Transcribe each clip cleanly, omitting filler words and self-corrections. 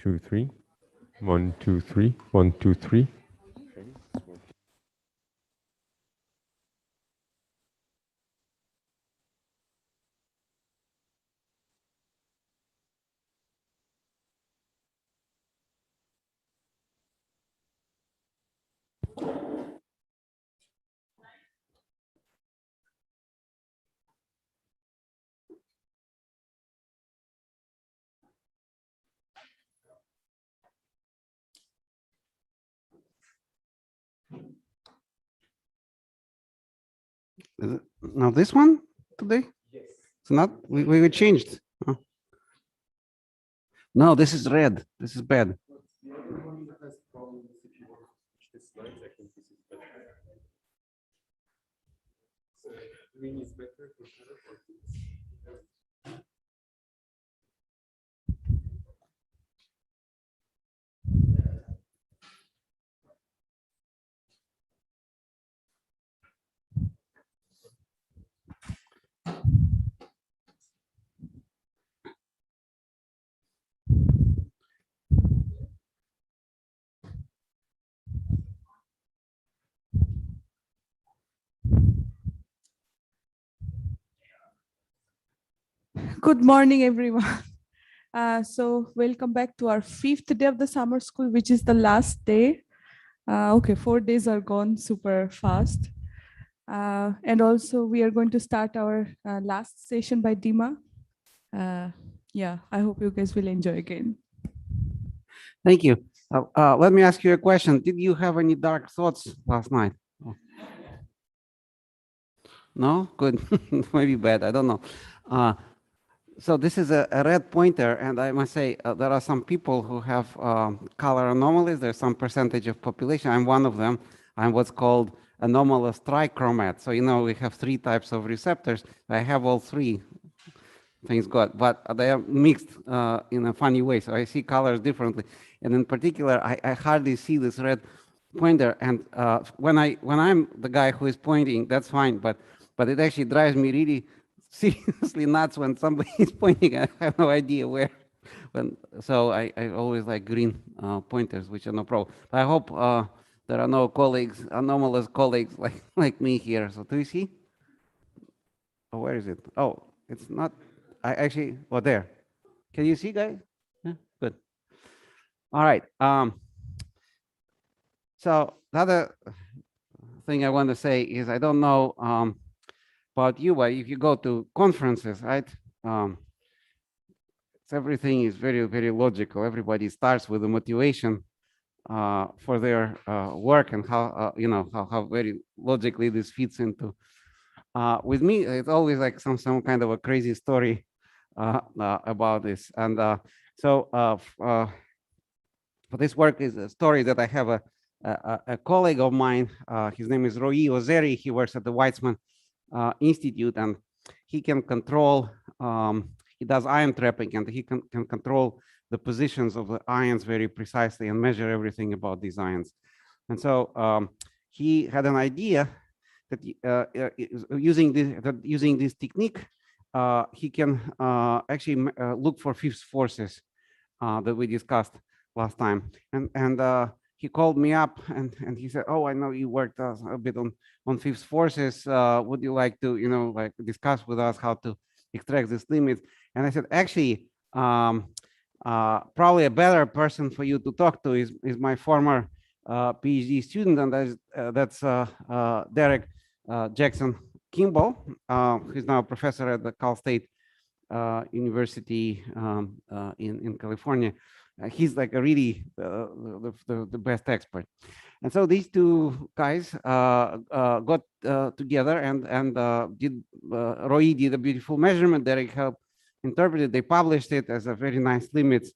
2, 3. 1, 2, 3. 1, 2, 3. Now this one today? Yes. It's not, we changed. Huh? No, this is red. This is bad. Good morning, everyone. So welcome back to our 5th day of the summer school, which is the last day. Okay, 4 days are gone super fast. And also we are going to start our last session by Dima. Yeah, I hope you guys will enjoy again. Thank you. Let me ask you a question. Did you have any dark thoughts last night? Oh. No? Good. Maybe bad. I don't know. So this is a red pointer, and I must say there are some people who have color anomalies. There's some percentage of population. I'm one of them. I'm what's called anomalous trichromat. So, you know, we have 3 types of receptors. I have all 3, thanks God, but they are mixed in a funny way. So I see colors differently. And in particular, I hardly see this red pointer. And when I'm the guy who is pointing, that's fine. But it actually drives me really seriously nuts when somebody is pointing. I have no idea where. So I always like green pointers, which are no problem. But I hope there are no colleagues, anomalous colleagues like me here. So do you see? Oh, where is it? Oh, it's not. I actually, oh, there. Can you see, guys? Yeah, good. All right. So the other thing I want to say is I don't know about you, but if you go to conferences, right? Everything is very, very logical. Everybody starts with the motivation for their work and how you know how very logically this fits into. With me, it's always like some kind of a crazy story about this, and so for this work is a story that I have a colleague of mine. His name is Roy Ozeri. He works at the Weizmann Institute, and he can control. He does ion trapping, and he can control the positions of the ions very precisely and measure everything about these ions. And so he had an idea that using this technique, he can actually look for Fives forces that we discussed last time. And he called me up and he said, "Oh, I know you worked a bit on Fives forces. Would you like to, like discuss with us how to extract this limit?" And I said, actually, probably a better person for you to talk to is my former PhD student, and that's Derek Jackson Kimball, who's now a professor at the Cal State University in California. He's like a really the best expert. And so these 2 guys got together and Roy did a beautiful measurement. Derek helped interpret it. They published it as a very nice limits.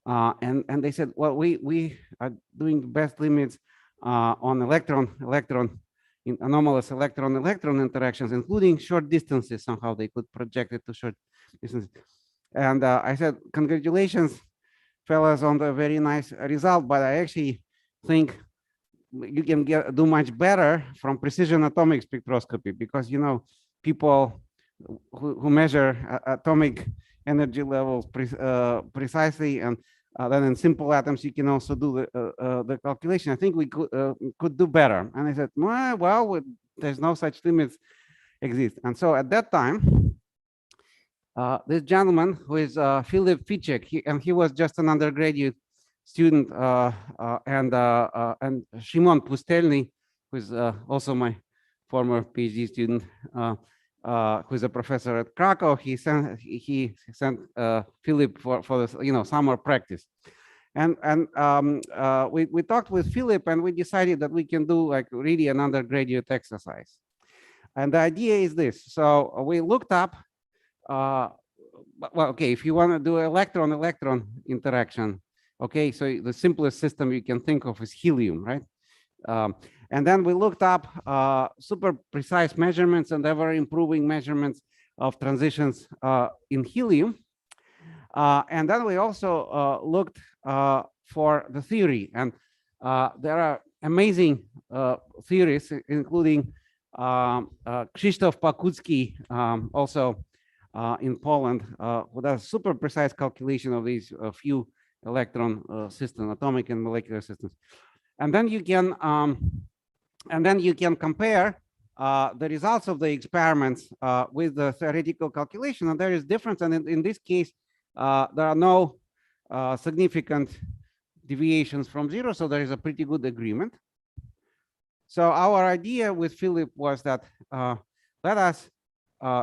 And they said, well, we are doing the best limits on electron in anomalous electron interactions, including short distances. Somehow they could project it to short distances. And I said, congratulations, fellas, on the very nice result. But I actually think you can do much better from precision atomic spectroscopy, because people who measure atomic energy levels precisely and then in simple atoms, you can also do the calculation. I think we could do better. And I said, well, there's no such limits exist. And so at that time, this gentleman who is Philip Ficek, and he was just an undergraduate student, and Shimon Pustelny, who is also my former PhD student, who is a professor at Krakow. He sent Philip for this, summer practice, and we talked with Philip, and we decided that we can do like really an undergraduate exercise. And the idea is this: so we looked up. Well, okay, if you want to do electron-electron interaction, okay, so the simplest system you can think of is helium, right? And then we looked up super precise measurements and ever improving measurements of transitions in helium. And then we also looked for the theory. And there are amazing theories, including Krzysztof Pakucki, also in Poland, who does super precise calculation of these few electron systems, atomic and molecular systems. And then you can compare the results of the experiments with the theoretical calculation, and there is difference. And in this case, there are no significant deviations from zero, so there is a pretty good agreement. So our idea with Philip was that let us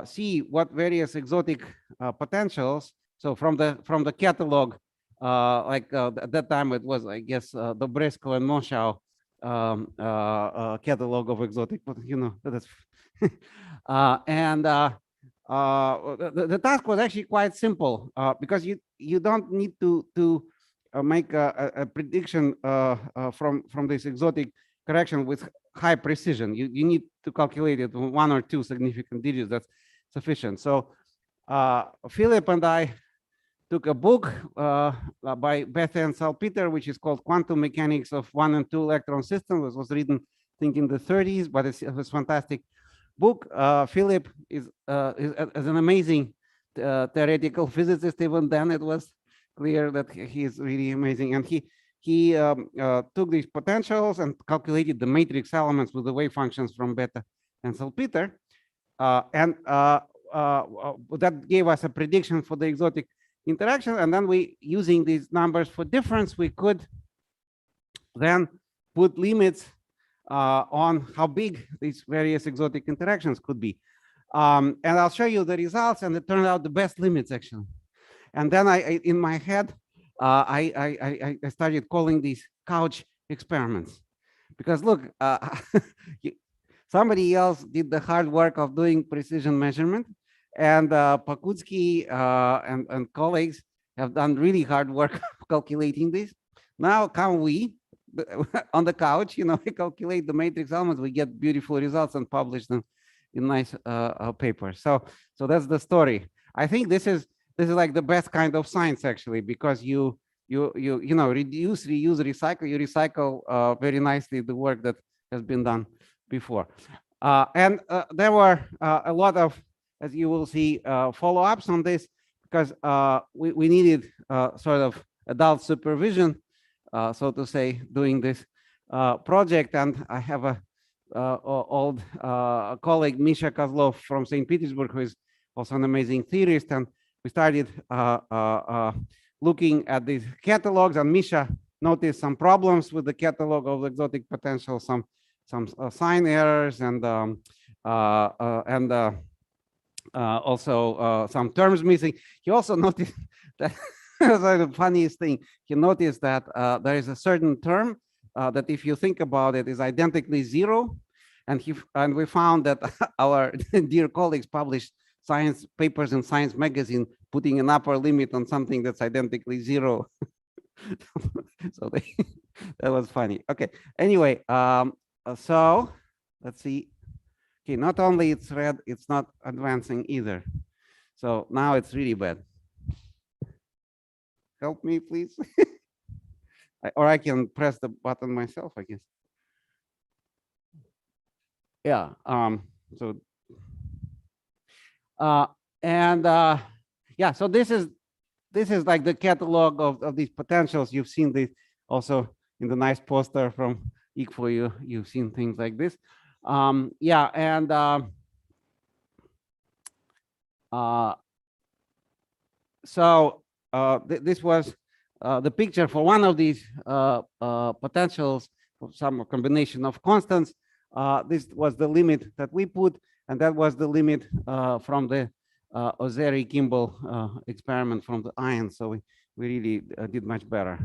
see what various exotic potentials. So from the catalog, at that time it was, I guess, Dobresko and Moschow catalog of exotic, that's and the task was actually quite simple because you don't need to make a prediction from this exotic correction with high precision. You need to calculate it with 1 or 2 significant digits. That's sufficient. So Philip and I took a book by Bethe and Salpeter, which is called Quantum Mechanics of 1 and 2 Electron Systems. It was written, I think, in the 30s, but it was a fantastic book. Philip is an amazing theoretical physicist. Even then, it was clear that he is really amazing. And he took these potentials and calculated the matrix elements with the wave functions from Bethe and Salpeter. And that gave us a prediction for the exotic interaction. And then using these numbers for difference, we could then put limits on how big these various exotic interactions could be. And I'll show you the results, and it turned out the best limits, actually. And then in my head, I started calling these couch experiments, because look, somebody else did the hard work of doing precision measurement, and Pakucki and colleagues have done really hard work calculating this. Now come we on the couch, calculate the matrix elements, we get beautiful results and publish them in nice papers. So that's the story. I think this is like the best kind of science, actually, because you reduce, reuse, recycle. You recycle very nicely the work that has been done before. And there were a lot of, as you will see, follow-ups on this, because we needed sort of adult supervision, so to say, doing this project. And I have a old colleague, Misha Kozlov from St. Petersburg, who is also an amazing theorist. And we started looking at these catalogs, and Misha noticed some problems with the catalog of exotic potential, some sign errors, and also some terms missing. He also noticed that was the funniest thing. He noticed that there is a certain term that, if you think about it, is identically zero, and we found that our dear colleagues published science papers in Science magazine putting an upper limit on something that's identically zero. So that was funny. Okay. Anyway, so let's see. Okay, not only it's red, it's not advancing either. So now it's really bad. Help me, please. Or I can press the button myself, I guess. Yeah. Yeah. So this is this is like the catalog of these potentials. You've seen this also in the nice poster from ICFO. You've seen things like this. Yeah, and so this was the picture for one of these potentials for some combination of constants. This was the limit that we put, and that was the limit from the Ozeri-Kimball experiment from the ions. So we really did much better.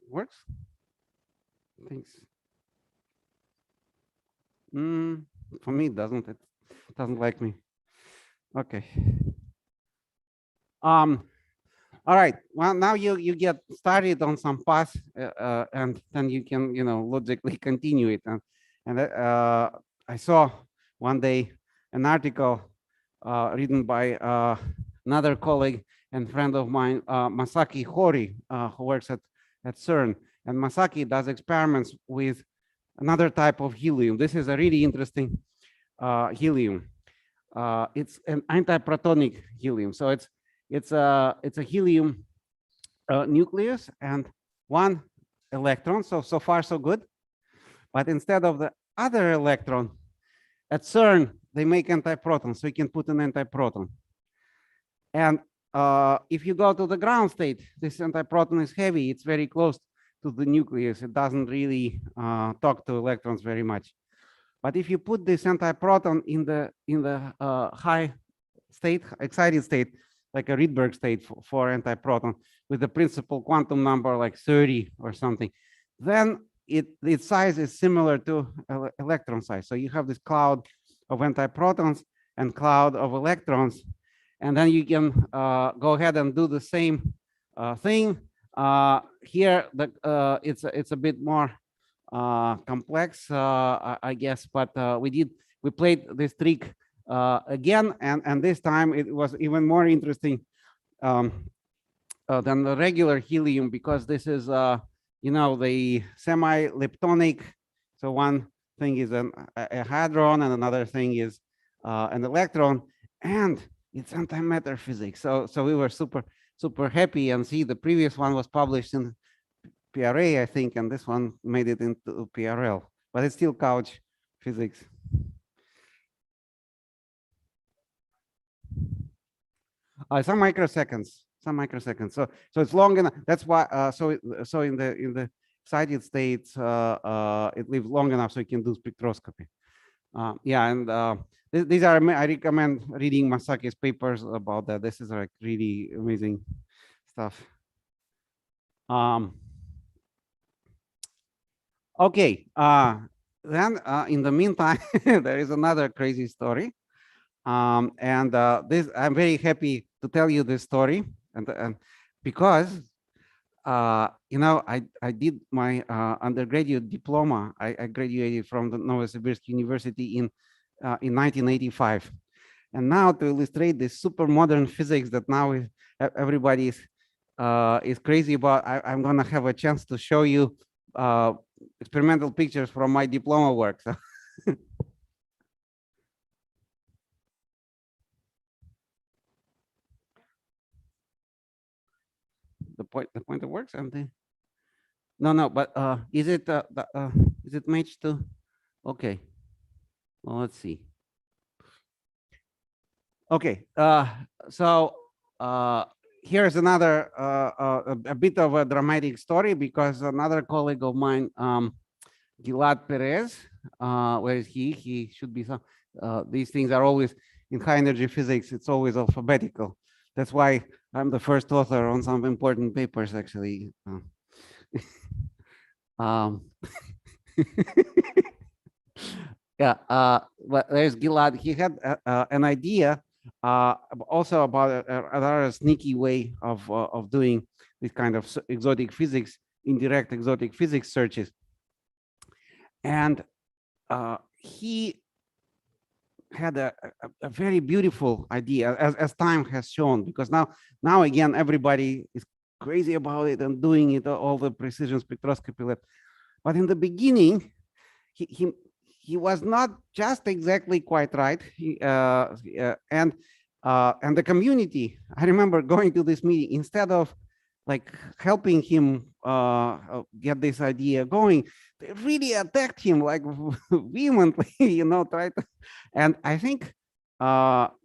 Works? Thanks. For me, it doesn't. It doesn't like me. Okay. All right. Well, now you get started on some path, and then you can logically continue it. And I saw one day an article written by another colleague and friend of mine, Masaki Hori, who works at CERN. And Masaki does experiments with another type of helium. This is a really interesting helium. It's an antiprotonic helium. So it's a helium nucleus and one electron. So far so good. But instead of the other electron, at CERN they make antiprotons, so you can put an antiproton. And if you go to the ground state, this antiproton is heavy. It's very close to the nucleus. It doesn't really talk to electrons very much. But if you put this antiproton in the high state, excited state, like a Rydberg state for antiproton, with the principal quantum number like 30 or something, then its size is similar to electron size. So you have this cloud of antiprotons and cloud of electrons, and then you can go ahead and do the same thing. Here, it's a bit more complex, I guess, but we played this trick again, and this time it was even more interesting than the regular helium, because this is the semi-leptonic. So one thing is a hadron and another thing is an electron, and it's antimatter physics. So we were super happy. And see, the previous one was published in PRA, I think, and this one made it into PRL, but it's still couch physics. Some microseconds. So it's long enough. That's why. So in the excited states, it lives long enough so you can do spectroscopy. Yeah, and these are, I recommend reading Masaki's papers about that. This is like really amazing stuff. Okay. Then in the meantime, there is another crazy story. This, I'm very happy to tell you this story, and because I did my undergraduate diploma. I graduated from the Novosibirsk University in 1985, and now to illustrate this super modern physics that now everybody is crazy about, I'm gonna have a chance to show you experimental pictures from my diploma work. So. The pointer works, and no, but is it matched to? Okay, well, let's see. Okay, so here's another a bit of a dramatic story, because another colleague of mine, Gilad Perez, where is he? He should be some. These things are always in high energy physics. It's always alphabetical. That's why I'm the first author on some important papers, actually. Yeah, but there's Gilad. He had an idea also about another sneaky way of doing this kind of exotic physics, indirect exotic physics searches. And he had a very beautiful idea, as time has shown, because now again everybody is crazy about it and doing it, all the precision spectroscopy lab. But in the beginning, he was not just exactly quite right. And the community, I remember going to this meeting, instead of like helping him get this idea going, they really attacked him like vehemently, you know, tried to, and I think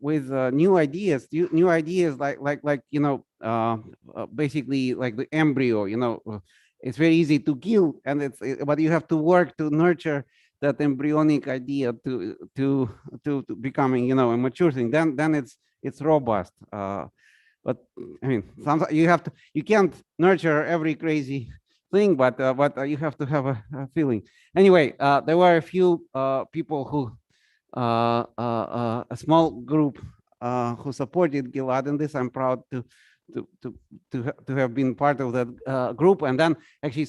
with new ideas like you know, basically like the embryo, you know, it's very easy to kill, and but you have to work to nurture that embryonic idea to becoming, you know, a mature thing. Then it's robust. But I mean, sometimes you can't nurture every crazy thing, but you have to have a feeling. Anyway, there were a few people who a small group who supported Gilad in this. I'm proud to have been part of that group. And then actually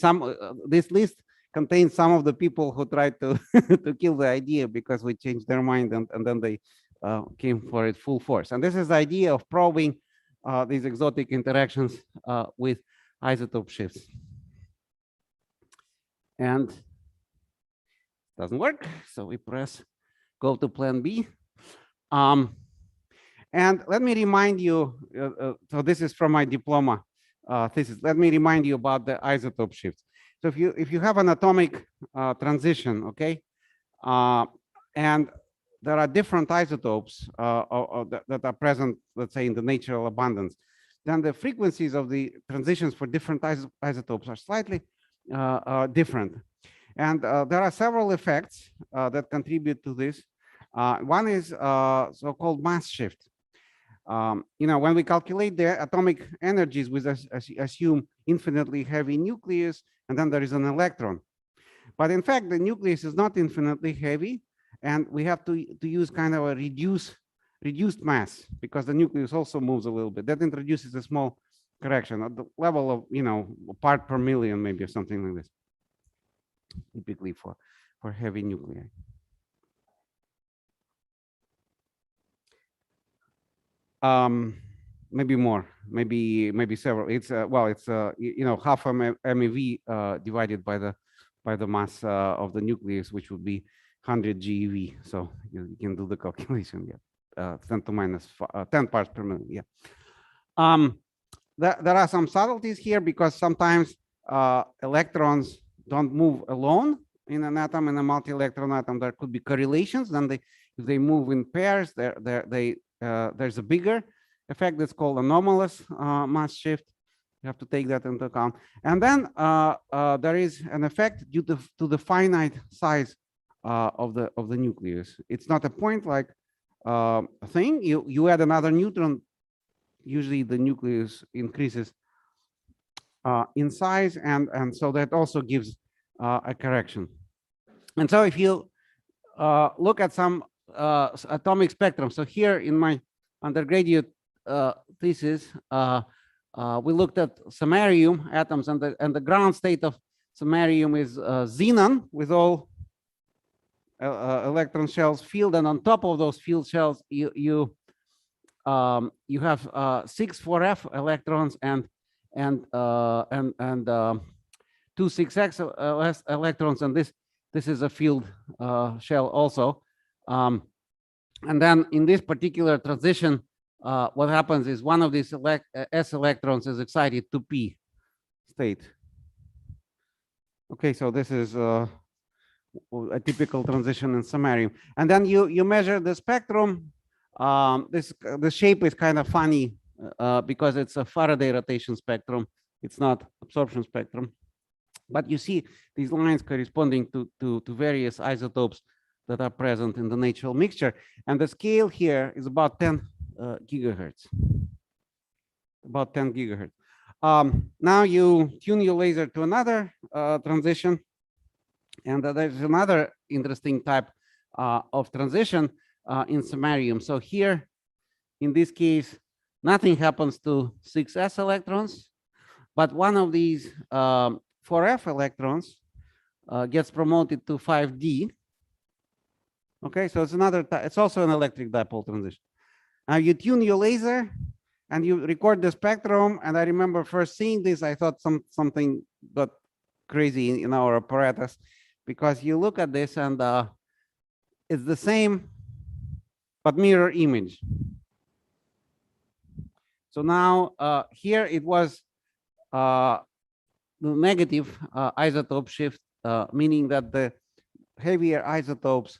this list contains some of the people who tried to to kill the idea because we changed their mind, and then they came for it full force. And this is the idea of probing these exotic interactions with isotope shifts. And doesn't work, so we press go to plan B. And let me remind you, so this is from my diploma thesis. Let me remind you about the isotope shifts. So if you have an atomic transition, okay, and there are different isotopes that are present, let's say, in the natural abundance, then the frequencies of the transitions for different isotopes are slightly different. And there are several effects that contribute to this. One is so-called mass shift. You know, when we calculate the atomic energies, we assume infinitely heavy nucleus, and then there is an electron. But in fact, the nucleus is not infinitely heavy, and we have to use kind of a reduced mass, because the nucleus also moves a little bit. That introduces a small correction at the level of, you know, a part per million, maybe, or something like this, typically for heavy nuclei. Maybe more, maybe several. It's well, it's you know, half MeV divided by the mass of the nucleus, which would be 100 GeV. So you can do the calculation. Yeah, 10 to minus 10 parts per million. Yeah. There are some subtleties here, because sometimes electrons don't move alone in an atom. In a multi-electron atom, there could be correlations. Then if they move in pairs, there's a bigger effect that's called anomalous mass shift. You have to take that into account. And then there is an effect due to the finite size of the nucleus. It's not a point-like thing. You add another neutron, usually the nucleus increases in size, and so that also gives a correction. And so if you look at some atomic spectrum, so here in my undergraduate thesis, we looked at samarium atoms, and the ground state of samarium is xenon with all electron shells filled, and on top of those filled shells, you have 6 4f electrons and 2 6x electrons, and this is a filled shell also. And then in this particular transition, what happens is one of these s electrons is excited to p state. Okay, so this is a typical transition in samarium. And then you measure the spectrum. The shape is kind of funny because it's a Faraday rotation spectrum. It's not absorption spectrum. But you see these lines corresponding to various isotopes that are present in the natural mixture. And the scale here is about 10 gigahertz. About 10 gigahertz. Now you tune your laser to another transition. And there's another interesting type of transition in samarium. So here, in this case, nothing happens to 6s electrons, but one of these 4f electrons gets promoted to 5d. Okay, so it's also an electric dipole transition. Now you tune your laser and you record the spectrum. And I remember first seeing this, I thought something got crazy in our apparatus, because you look at this and it's the same, but mirror image. So now here it was the negative isotope shift, meaning that the heavier isotopes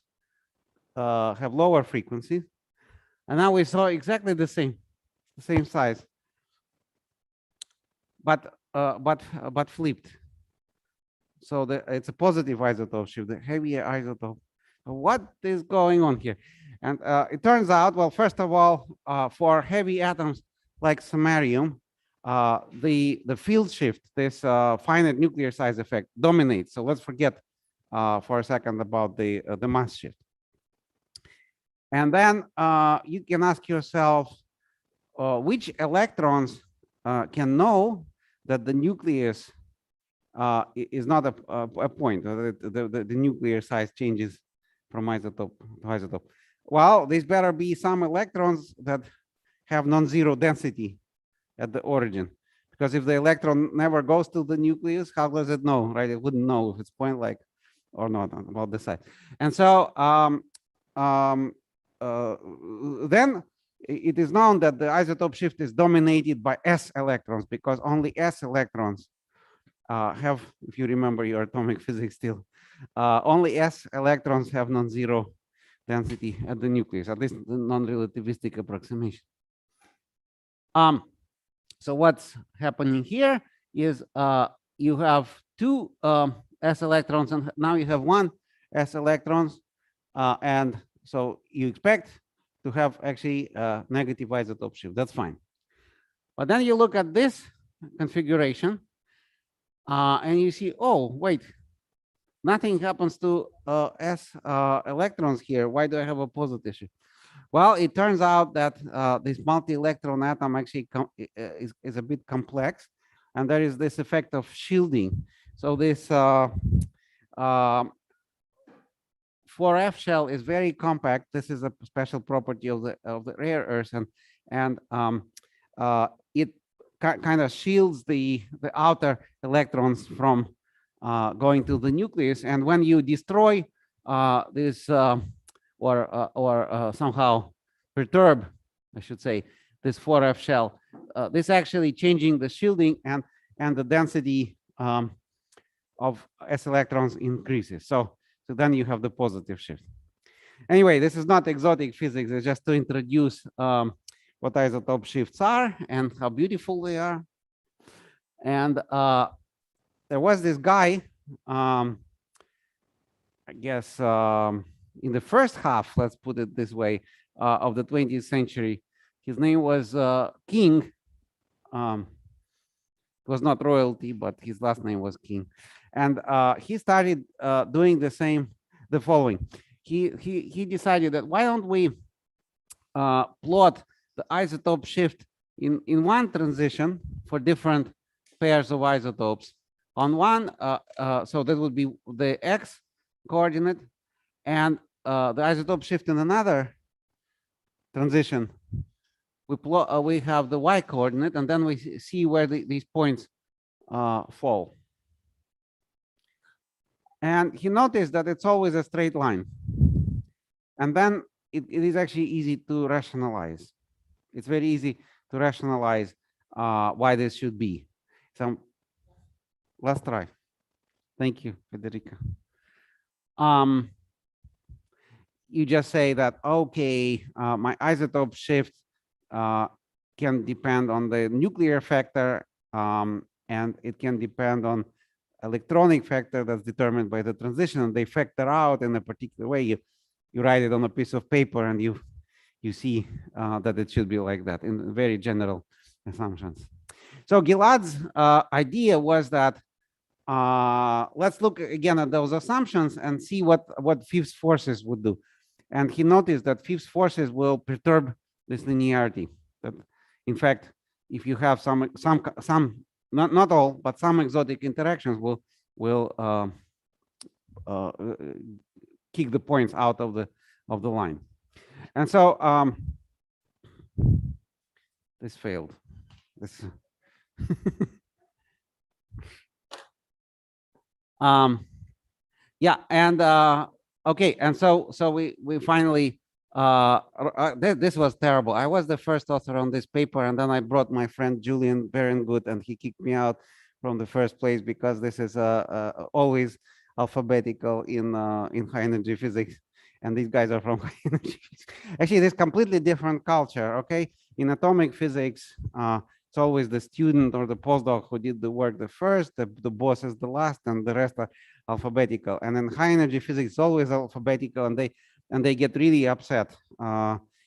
have lower frequency. And now we saw exactly the same size, but flipped. So it's a positive isotope shift, the heavier isotope. What is going on here? And it turns out, well, first of all, for heavy atoms like samarium, the field shift, this finite nuclear size effect, dominates. So let's forget for a second about the mass shift. And then you can ask yourself, which electrons can know that the nucleus is not a point, the nuclear size changes from isotope to isotope. Well, these better be some electrons that have non-zero density at the origin, because if the electron never goes to the nucleus, how does it know, right? It wouldn't know if it's point-like or not about the size. And so then it is known that the isotope shift is dominated by s electrons, because only s electrons have, if you remember your atomic physics still, only s electrons have non-zero density at the nucleus, at least the non-relativistic approximation. So what's happening here is you have two s electrons, and now you have one s electrons, and so you expect to have actually negative isotope shift. That's fine. But then you look at this configuration, and you see, oh, wait, nothing happens to s electrons here. Why do I have a positive shift? Well, it turns out that this multi-electron atom actually is a bit complex, and there is this effect of shielding. So this 4F shell is very compact. This is a special property of the rare earths, and it kind of shields the outer electrons from going to the nucleus. And when you destroy this or somehow perturb, I should say, this 4F shell, this actually changing the shielding, and the density of s electrons increases. So then you have the positive shift. Anyway, this is not exotic physics. It's just to introduce what isotope shifts are and how beautiful they are. And there was this guy, I guess, in the first half, let's put it this way, of the 20th century. His name was King. It was not royalty, but his last name was King. And he started doing the following. He decided that why don't we plot the isotope shift in one transition for different pairs of isotopes. On one, so that would be the x coordinate, and the isotope shift in another transition. We have the y coordinate, and then we see where these points fall. And he noticed that it's always a straight line. And then it is actually easy to rationalize. It's very easy to rationalize why this should be. So let's try. Thank you, Federica. You just say that, okay, my isotope shift can depend on the nuclear factor, and it can depend on electronic factor that's determined by the transition, and they factor out in a particular way. You write it on a piece of paper, and you see that it should be like that in very general assumptions. So Gilad's idea was that let's look again at those assumptions and see what Fives forces would do. And he noticed that Fives forces will perturb this linearity. That, in fact, if you have some not all, but some exotic interactions will kick the points out of the line. And so this failed. This yeah, and Okay, and so we finally this was terrible. I was the first author on this paper, and then I brought my friend Julian Berengut, and he kicked me out from the first place because this is always alphabetical in high energy physics, and these guys are from high energy physics. Actually, this completely different culture. Okay, in atomic physics, it's always the student or the postdoc who did the work the first, the boss is the last, and the rest are alphabetical. And in high energy physics, it's always alphabetical, and they get really upset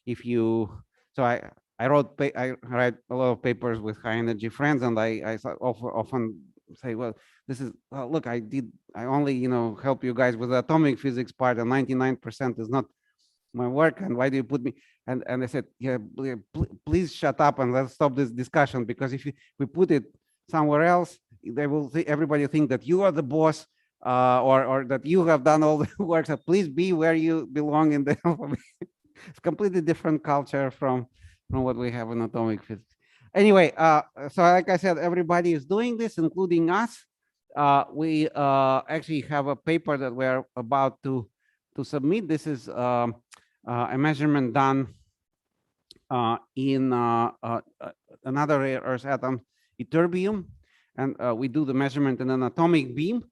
if you. So I write a lot of papers with high energy friends, and I often say, well, this is look, I only help you guys with the atomic physics part, and 99% is not my work, and why do you put me? And I said, yeah, please shut up and let's stop this discussion, because if we put it somewhere else, they will everybody think that you are the boss, or that you have done all the work. So please be where you belong in the alphabet. It's completely different culture from what we have in atomic physics. Anyway, so like I said, everybody is doing this, including us. We actually have a paper that we're about to submit. This is a measurement done in another rare earth atom, ytterbium, and we do the measurement in an atomic beam.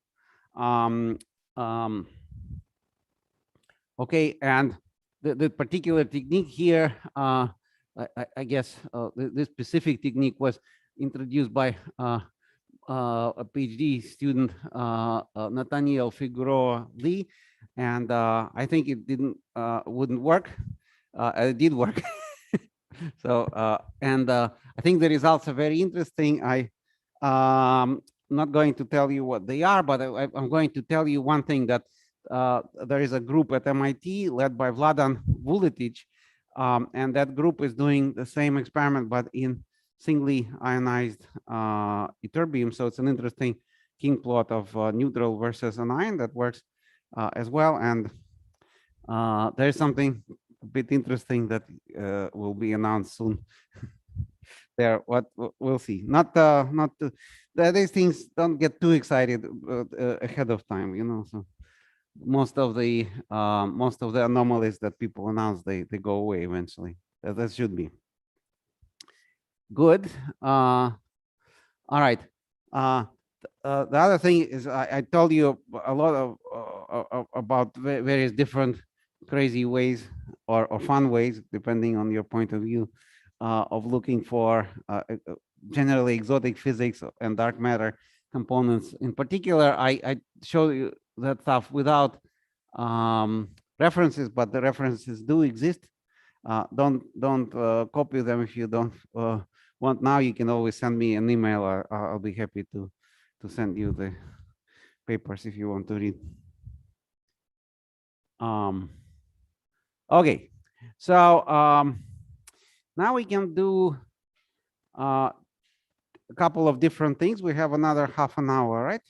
Okay, and the particular technique here, I guess this specific technique was introduced by a PhD student, Nathaniel Figueroa Lee, and I think it wouldn't work. It did work. So and I think the results are very interesting. Not going to tell you what they are, but I'm going to tell you one thing, that there is a group at MIT led by Vladan Vuletic, and that group is doing the same experiment, but in singly ionized ytterbium. So it's an interesting king plot of neutral versus an ion that works as well. And there's something a bit interesting that will be announced soon. There, what we'll see. Not these things don't get too excited ahead of time, So most of the anomalies that people announce, they go away eventually. That should be good. All right. The other thing is, I told you a lot of about various different crazy ways or fun ways, depending on your point of view, of looking for generally exotic physics and dark matter components. In particular, I show you that stuff without references, but the references do exist. Don't copy them if you don't want. Now you can always send me an email, or I'll be happy to send you the papers if you want to read. Okay, so now we can do a couple of different things. We have another half an hour, right?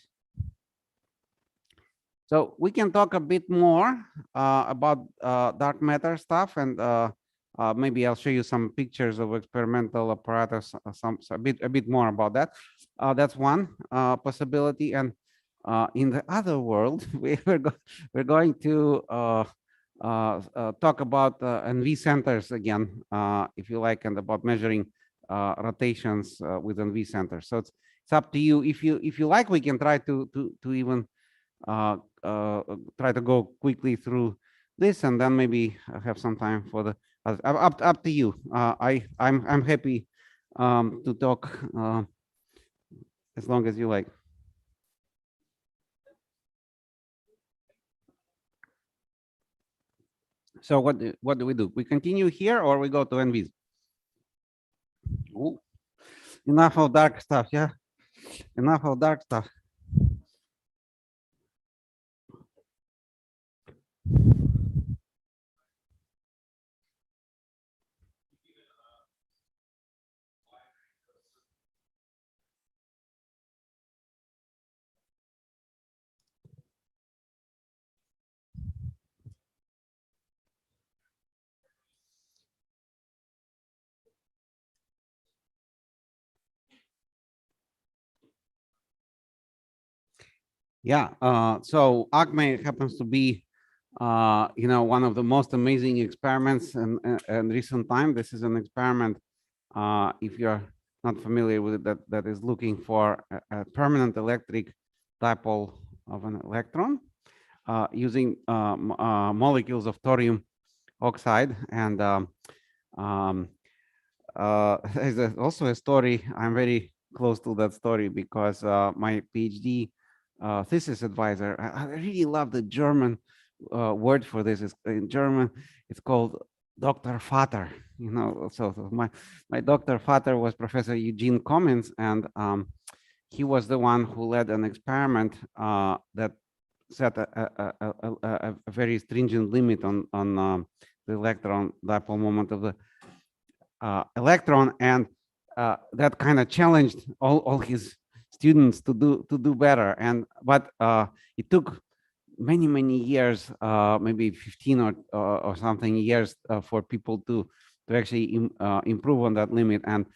So we can talk a bit more about dark matter stuff, and maybe I'll show you some pictures of experimental apparatus, a bit more about that. That's one possibility, and in the other world, we're going to talk about NV centers again, if you like, and about measuring rotations with NV centers. So it's up to you. If you like, we can try to even try to go quickly through this, and then maybe have some time for the up to you. I'm happy to talk as long as you like. So what do we do? We continue here, or we go to NVs? Ooh, enough of dark stuff, yeah. Enough of dark stuff. Yeah, so ACME happens to be one of the most amazing experiments in recent time. This is an experiment, if you're not familiar with it, that is looking for a permanent electric dipole of an electron using molecules of thorium oxide. And there's also a story. I'm very close to that story because my PhD thesis advisor, I really love the German word for this. In German, it's called Dr. Vater. So my Dr. Vater was Professor Eugene Comins, and he was the one who led an experiment that set a very stringent limit on the electron dipole moment of the electron, and that kind of challenged all his students to do better. But it took many years, maybe 15 or something years, for people to actually improve on that limit. And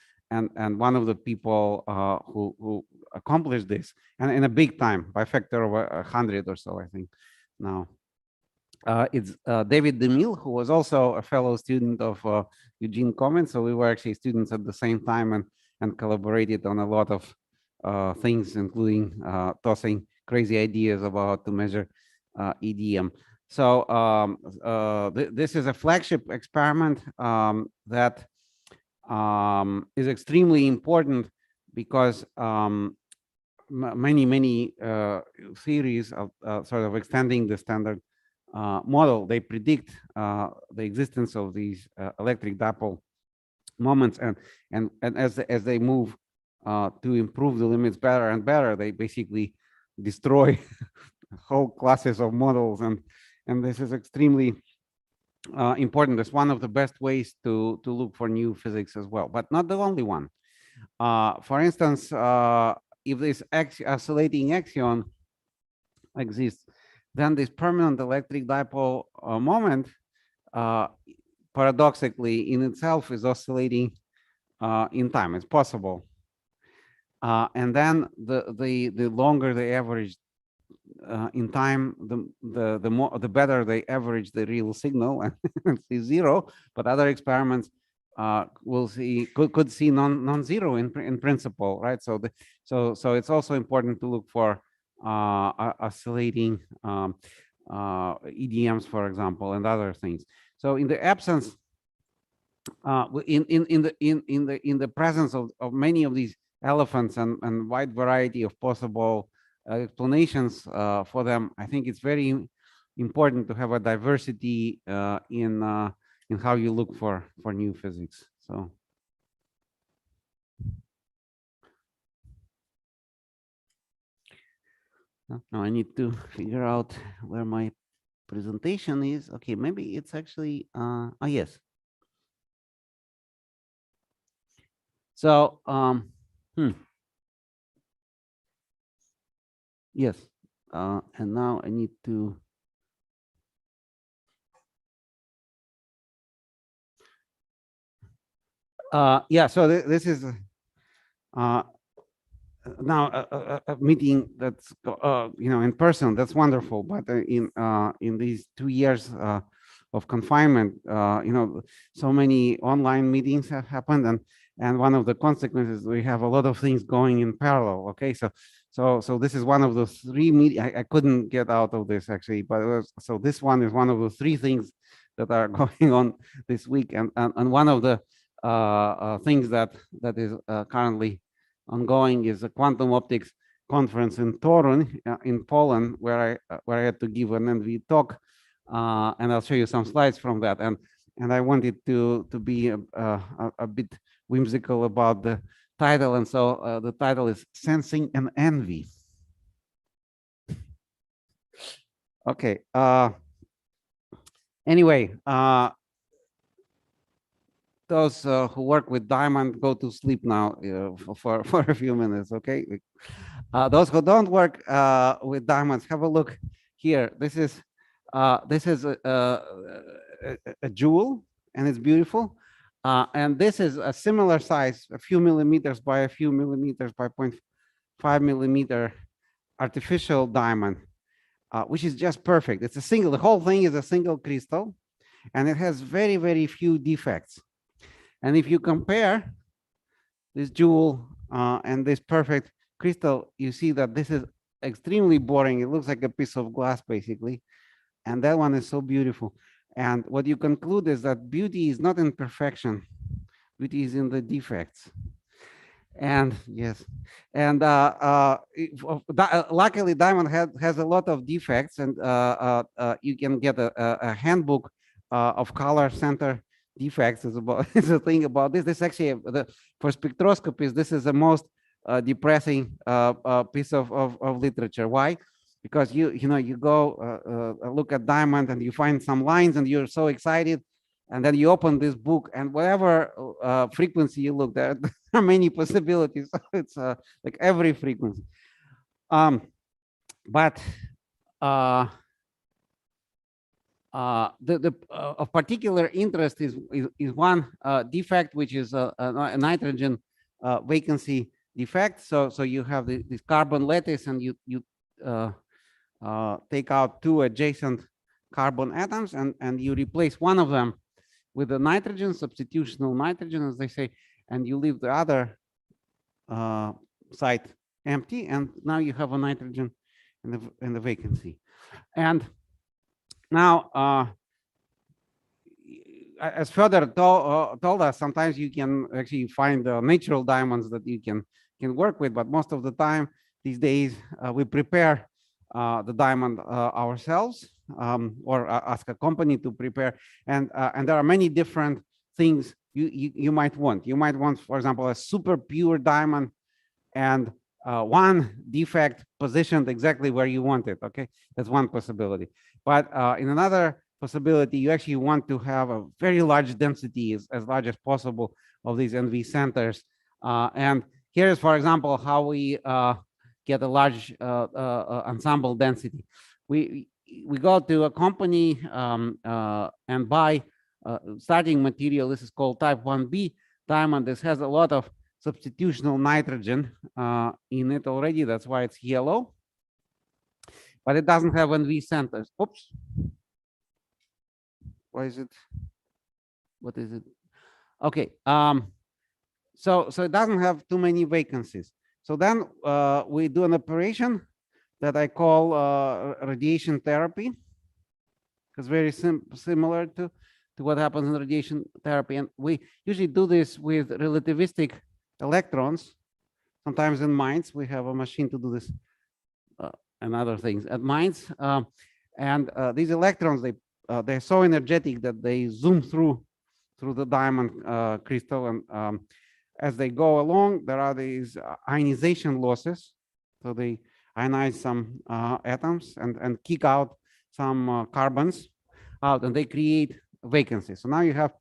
one of the people who accomplished this, and in a big time, by a factor of 100 or so, I think now, it's David DeMille, who was also a fellow student of Eugene Comins. So we were actually students at the same time and collaborated on a lot of things, including tossing crazy ideas about how to measure EDM. So this is a flagship experiment that is extremely important because many theories of sort of extending the standard model, they predict the existence of these electric dipole moments, and as they move to improve the limits better and better, they basically destroy whole classes of models, and this is extremely important. It's one of the best ways to look for new physics as well, but not the only one. For instance, if this oscillating axion exists, then this permanent electric dipole moment, paradoxically, in itself is oscillating in time. It's possible. And then the longer the average in time, the better they average the real signal, and see zero. But other experiments will see could see non-zero in principle, right? So so it's also important to look for oscillating EDMs, for example, and other things. So in the absence, in the presence of many of these elephants and wide variety of possible explanations for them, I think it's very important to have a diversity in how you look for new physics. So. Now I need to figure out where my presentation is. Okay, maybe it's actually, yes. So, yes, and now I need to, yeah, so this is, now a meeting that's in person. That's wonderful, but in these 2 years of confinement, so many online meetings have happened, and one of the consequences, we have a lot of things going in parallel. Okay, so this is one of the 3 meetings. I couldn't get out of this actually, but so this one is one of the 3 things that are going on this week, and one of the things that is currently ongoing is a quantum optics conference in Torun in Poland, where I had to give an NV talk, and I'll show you some slides from that. And I wanted to be a bit whimsical about the title, and so the title is Sensing and Envy. Okay. Anyway, those who work with diamond, go to sleep now for a few minutes, okay? Those who don't work with diamonds, have a look here. This is a jewel, and it's beautiful. And this is a similar size, a few millimeters by a few millimeters by 0.5 millimeter artificial diamond. which is just perfect. It's a single, the whole thing is a single crystal, and it has very, very few defects. And if you compare this jewel and this perfect crystal, you see that this is extremely boring. It looks like a piece of glass, basically. And that one is so beautiful. And what you conclude is that beauty is not in perfection. Beauty is in the defects. And yes, and luckily diamond has a lot of defects, and you can get a handbook of color center defects. Is about is a thing about this. This actually for spectroscopies, this is the most depressing piece of literature. Why? Because you go look at diamond and you find some lines and you're so excited. And then you open this book, and whatever frequency you look at, there are many possibilities. It's like every frequency. But of particular interest is one defect, which is a nitrogen vacancy defect. So you have this carbon lattice, and you take out two adjacent carbon atoms, and you replace one of them with the nitrogen, substitutional nitrogen, as they say, and you leave the other site empty, and now you have a nitrogen in the vacancy. And now, as further told us, sometimes you can actually find natural diamonds that you can work with, but most of the time these days we prepare the diamond ourselves, or ask a company to prepare, and there are many different things you might want. You might want, for example, a super pure diamond and one defect positioned exactly where you want it. Okay, that's one possibility. But in another possibility, you actually want to have a very large density, as large as possible, of these NV centers. And here's, for example, how we get a large ensemble density. We go to a company and buy starting material. This is called type 1B diamond. This has a lot of substitutional nitrogen in it already. That's why it's yellow. But it doesn't have NV centers. Oops. Why is it? What is it? Okay. So it doesn't have too many vacancies. So then we do an operation that I call radiation therapy. It's very similar to what happens in radiation therapy. And we usually do this with relativistic electrons. Sometimes in mines, we have a machine to do this and other things at mines. And these electrons, they're so energetic that they zoom through the diamond crystal. And as they go along, there are these ionization losses. So they ionize some atoms and kick out some carbons out, and they create vacancies. So now you have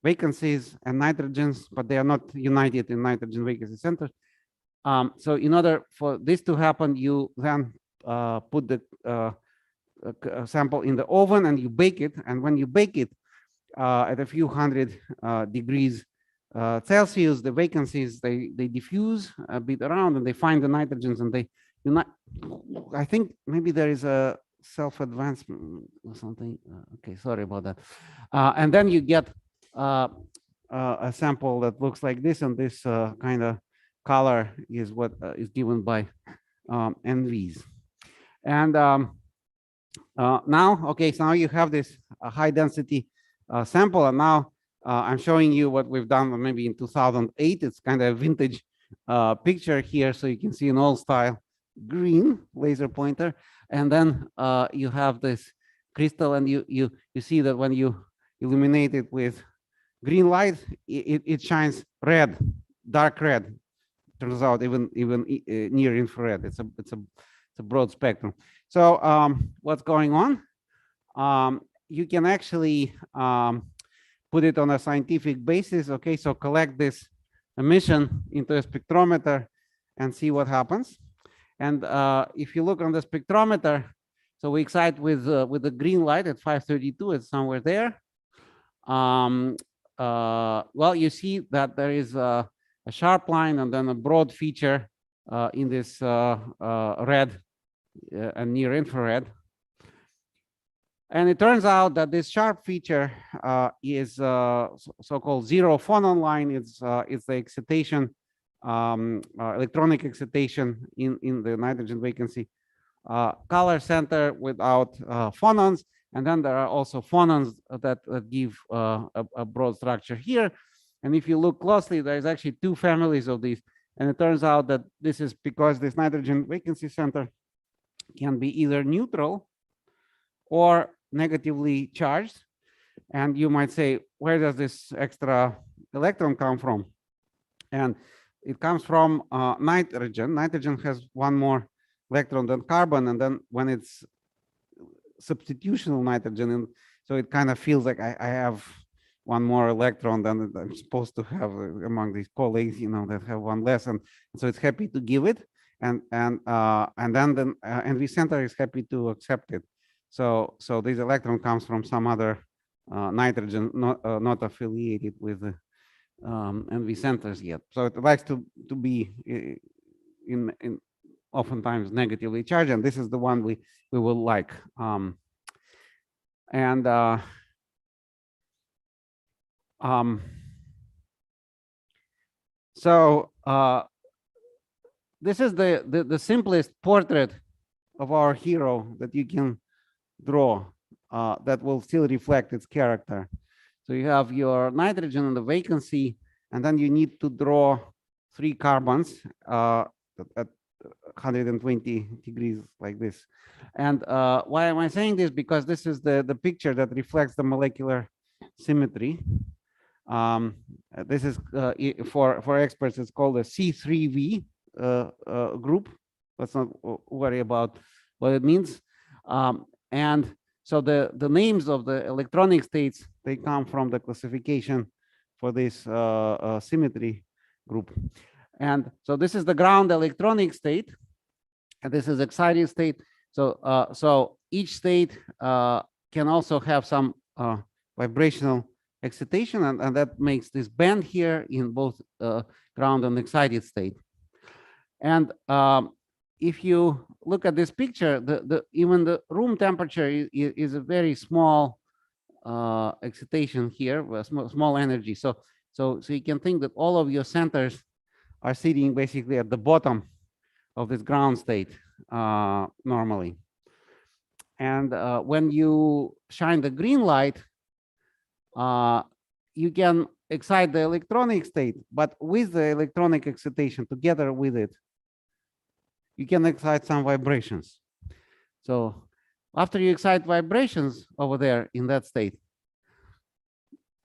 vacancies and nitrogens, but they are not united in nitrogen vacancy centers. So in order for this to happen, you then put the sample in the oven and you bake it. And when you bake it at a few hundred degrees Celsius, the vacancies, they diffuse a bit around, and they find the nitrogens, and they unite. I think maybe there is a self-advancement or something. Okay, sorry about that. And then you get a sample that looks like this, and this kind of color is what is given by NVs. And now, okay, so now you have this high density sample, and now I'm showing you what we've done maybe in 2008. It's kind of a vintage picture here, so you can see an old style green laser pointer, and then you have this crystal, and you see that when you illuminate it with green light, it shines red, dark red. Turns out even near infrared. It's a broad spectrum. So what's going on? You can actually put it on a scientific basis. Okay, so collect this emission into a spectrometer and see what happens. And if you look on the spectrometer, so we excite with the green light at 532. It's somewhere there. Well, you see that there is a sharp line and then a broad feature in this red and near infrared. And it turns out that this sharp feature is so-called zero phonon line. It's the excitation, electronic excitation in the nitrogen vacancy color center without phonons. And then there are also phonons that give a broad structure here. And if you look closely, there's actually two families of these. And it turns out that this is because this nitrogen vacancy center can be either neutral or negatively charged. And you might say, where does this extra electron come from? And it comes from nitrogen. Nitrogen has one more electron than carbon. And then when it's substitutional nitrogen, and so it kind of feels like I have one more electron than I'm supposed to have among these colleagues, you know, that have one less. And so it's happy to give it. And then the NV center is happy to accept it. So this electron comes from some other nitrogen not affiliated with the NV centers yet. So it likes to be in oftentimes negatively charged, and this is the one we will like. So this is the simplest portrait of our hero that you can draw that will still reflect its character. So you have your nitrogen and the vacancy, and then you need to draw 3 carbons at 120 degrees like this. And why am I saying this? Because this is the picture that reflects the molecular symmetry. This is for experts, it's called a C3V group. Let's not worry about what it means. And so the names of the electronic states, they come from the classification for this symmetry group. And so this is the ground electronic state, and this is excited state. So so each state can also have some vibrational excitation, and that makes this band here in both ground and excited state. And if you look at this picture, even the room temperature is a very small excitation here, small energy. So you can think that all of your centers are sitting basically at the bottom of this ground state normally. And when you shine the green light, you can excite the electronic state, but with the electronic excitation together with it, you can excite some vibrations. So after you excite vibrations over there in that state,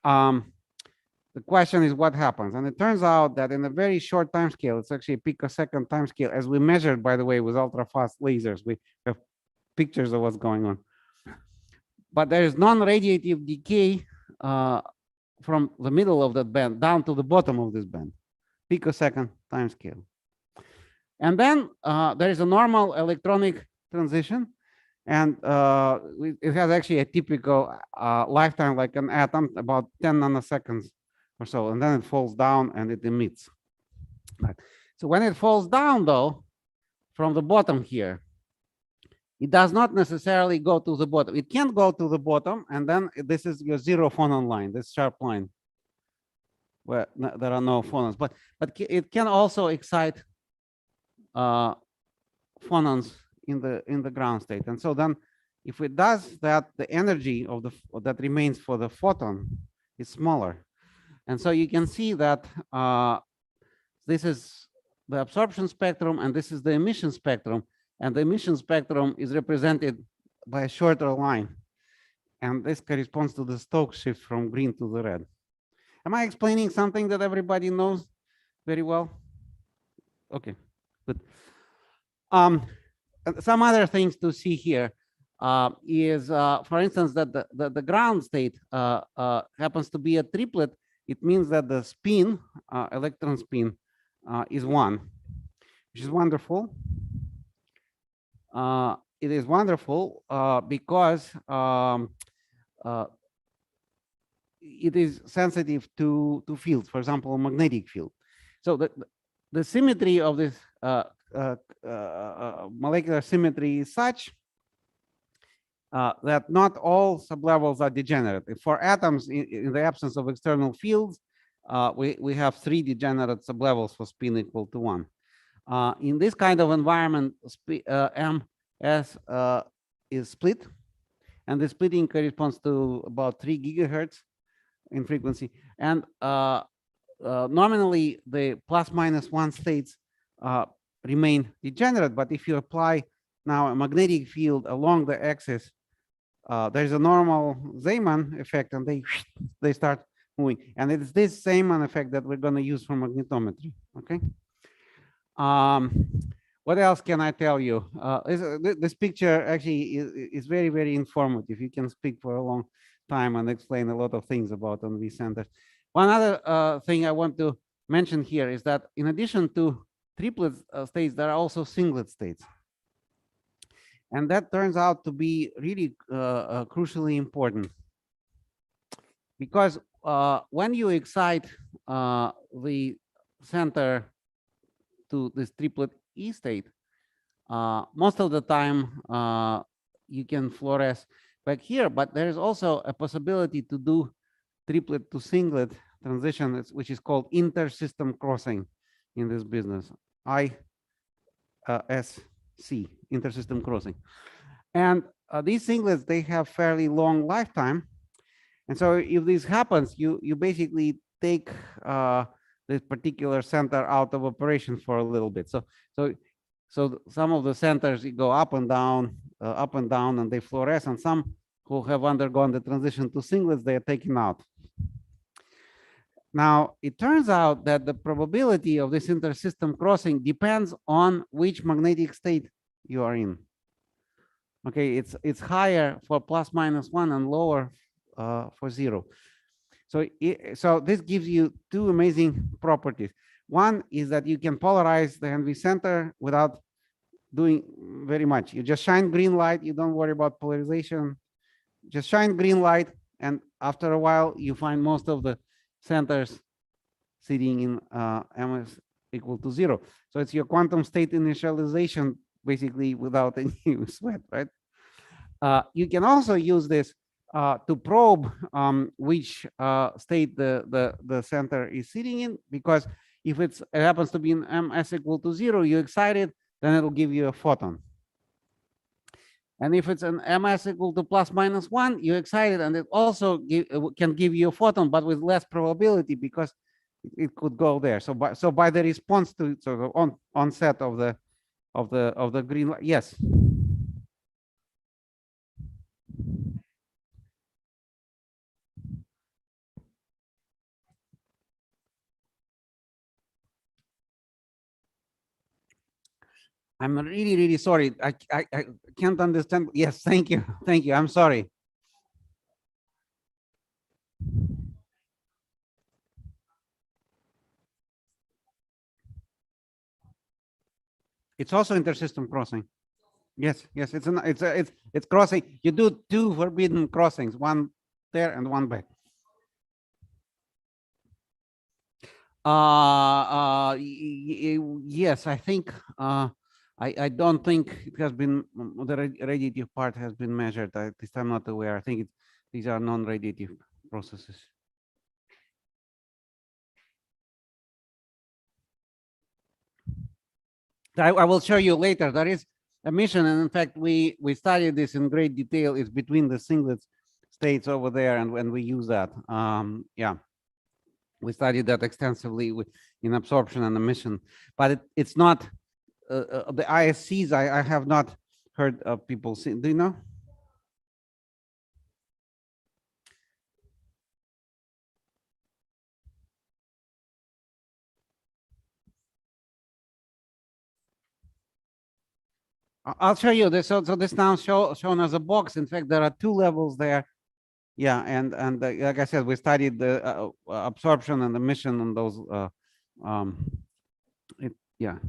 the question is what happens. And it turns out that in a very short time scale, it's actually a picosecond time scale, as we measured, by the way, with ultra fast lasers. We have pictures of what's going on. But there is non-radiative decay from the middle of that band down to the bottom of this band, picosecond time scale. And then there is a normal electronic transition, and it has actually a typical lifetime like an atom, about 10 nanoseconds or so, and then it falls down and it emits. Right. So when it falls down, though, from the bottom here, it does not necessarily go to the bottom. It can go to the bottom, and then this is your zero phonon line, this sharp line, where there are no phonons. But it can also excite phonons in the ground state. And so then, if it does that, the energy of that remains for the photon is smaller. And so you can see that this is the absorption spectrum, and this is the emission spectrum. And the emission spectrum is represented by a shorter line. And this corresponds to the Stokes shift from green to the red. Am I explaining something that everybody knows very well? Okay, good. Some other things to see here is, for instance, that the ground state happens to be a triplet. It means that the spin, electron spin, is 1, which is wonderful. It is wonderful because it is sensitive to fields, for example, a magnetic field. So the symmetry of this molecular symmetry is such that not all sublevels are degenerate. For atoms, in the absence of external fields, we have 3 degenerate sublevels for spin equal to 1. In this kind of environment, MS is split, and the splitting corresponds to about 3 gigahertz in frequency. And nominally, the ±1 states remain degenerate, but if you apply now a magnetic field along the axis, there's a normal Zeeman effect, and they start moving. And it's this Zeeman effect that we're going to use for magnetometry. Okay. What else can I tell you? This picture actually is very, very informative. You can speak for a long time and explain a lot of things about NV centers. One other thing I want to mention here is that in addition to triplet states, there are also singlet states. And that turns out to be really crucially important, because when you excite the center to this triplet E state, most of the time you can fluoresce back here, but there is also a possibility to do triplet to singlet transition, which is called inter-system crossing in this business, ISC, inter-system crossing. And these singlets, they have fairly long lifetime. And so if this happens, you basically take this particular center out of operation for a little bit. So some of the centers go up and down, and they fluoresce, and some who have undergone the transition to singlets, they are taken out. Now, it turns out that the probability of this inter-system crossing depends on which magnetic state you are in. Okay, it's higher for ±1 and lower for 0. So this gives you 2 amazing properties. One is that you can polarize the NV center without doing very much. You just shine green light. You don't worry about polarization. Just shine green light, and after a while, you find most of the centers sitting in MS equal to 0. So it's your quantum state initialization, basically without any sweat, right? You can also use this to probe which state the center is sitting in, because if it happens to be in MS equal to 0, you excite it, then it'll give you a photon. And if it's an MS equal to ±1, you excite it, and it also can give you a photon, but with less probability, because it could go there. So by the response to the onset of the green light, yes. I'm really, really sorry. I can't understand. Yes, thank you. Thank you. I'm sorry. It's also inter-system crossing. Yes, yes, it's crossing. You do 2 forbidden crossings, one there and one back. Yes, I think I don't think it has been, the radiative part has been measured. At least I'm not aware. I think these are non-radiative processes. I will show you later. There is a mission, and in fact, we studied this in great detail. It's between the singlet states over there, and when we use that, yeah, we studied that extensively in absorption and emission. But it's not the ISCs. I have not heard of people see. Do you know? I'll show you this. So this now shown as a box. In fact, there are 2 levels there. Yeah, and like I said, we studied the absorption and emission on those. Yeah,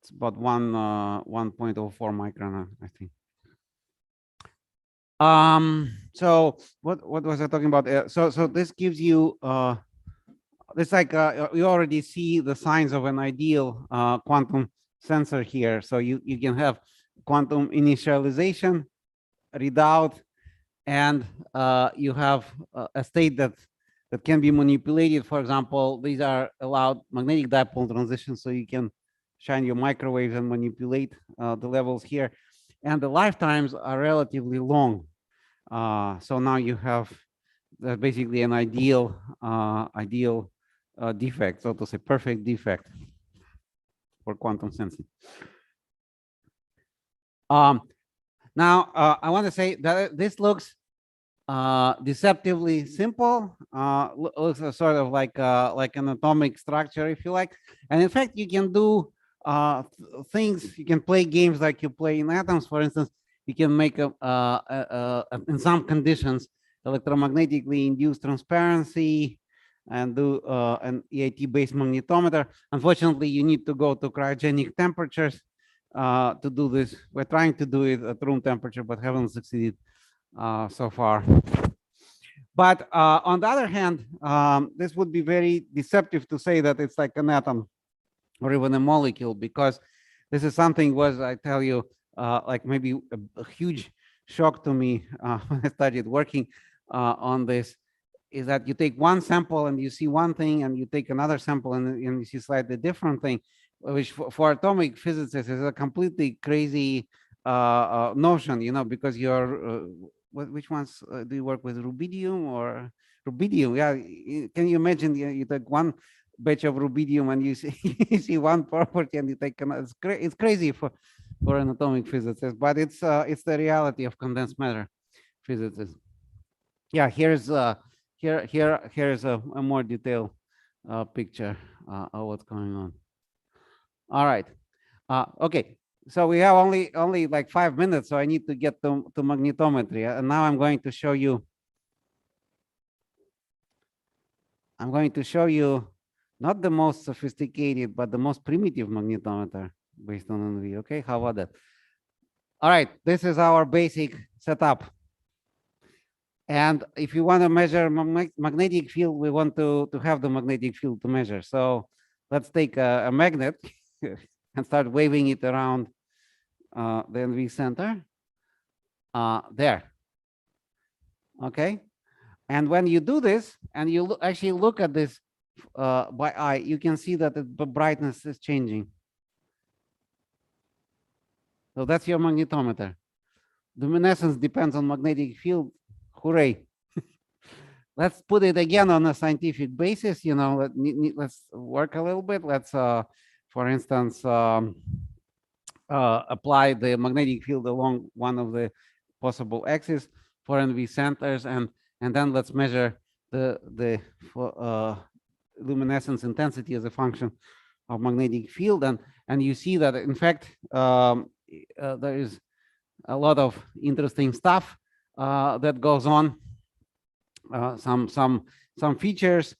it's about 1.04 micron, I think. So what was I talking about? So this gives you it's like you already see the signs of an ideal quantum sensor here. So you can have quantum initialization readout, and you have a state that can be manipulated. For example, these are allowed magnetic dipole transitions, so you can shine your microwaves and manipulate the levels here. And the lifetimes are relatively long. So now you have basically an ideal defect, so to say, perfect defect for quantum sensing. Now, I want to say that this looks deceptively simple. Looks sort of like an atomic structure, if you like. And in fact, you can do things. You can play games like you play in atoms. For instance, you can make in some conditions electromagnetically induced transparency and do an EIT-based magnetometer. Unfortunately, you need to go to cryogenic temperatures to do this. We're trying to do it at room temperature, but haven't succeeded so far. But on the other hand, this would be very deceptive to say that it's like an atom or even a molecule, because this is something was, I tell you, like maybe a huge shock to me when I started working on this, is that you take one sample and you see one thing, and you take another sample and you see slightly different thing, which for atomic physicists is a completely crazy notion, you know, because you're which ones do you work with, rubidium or rubidium? Yeah, can you imagine you take one batch of rubidium and you see you see one property, and you take another. It's crazy for an atomic physicist, but it's the reality of condensed matter physicists. Yeah, here's here's a more detailed picture of what's going on. All right. Okay. So we have only like 5 minutes, so I need to get to magnetometry. And now I'm going to show you. I'm going to show you not the most sophisticated, but the most primitive magnetometer based on NV. Okay, how about that? All right, this is our basic setup. And if you want to measure magnetic field, we want to have the magnetic field to measure. So let's take a magnet and start waving it around the NV center. There. Okay. And when you do this, and you actually look at this by eye, you can see that the brightness is changing. So that's your magnetometer. Luminescence depends on magnetic field. Hooray. Let's put it again on a scientific basis. You know, let's work a little bit. Let's, for instance, apply the magnetic field along one of the possible axes for NV centers, and then let's measure the luminescence intensity as a function of magnetic field, and you see that in fact there is a lot of interesting stuff that goes on. Some features.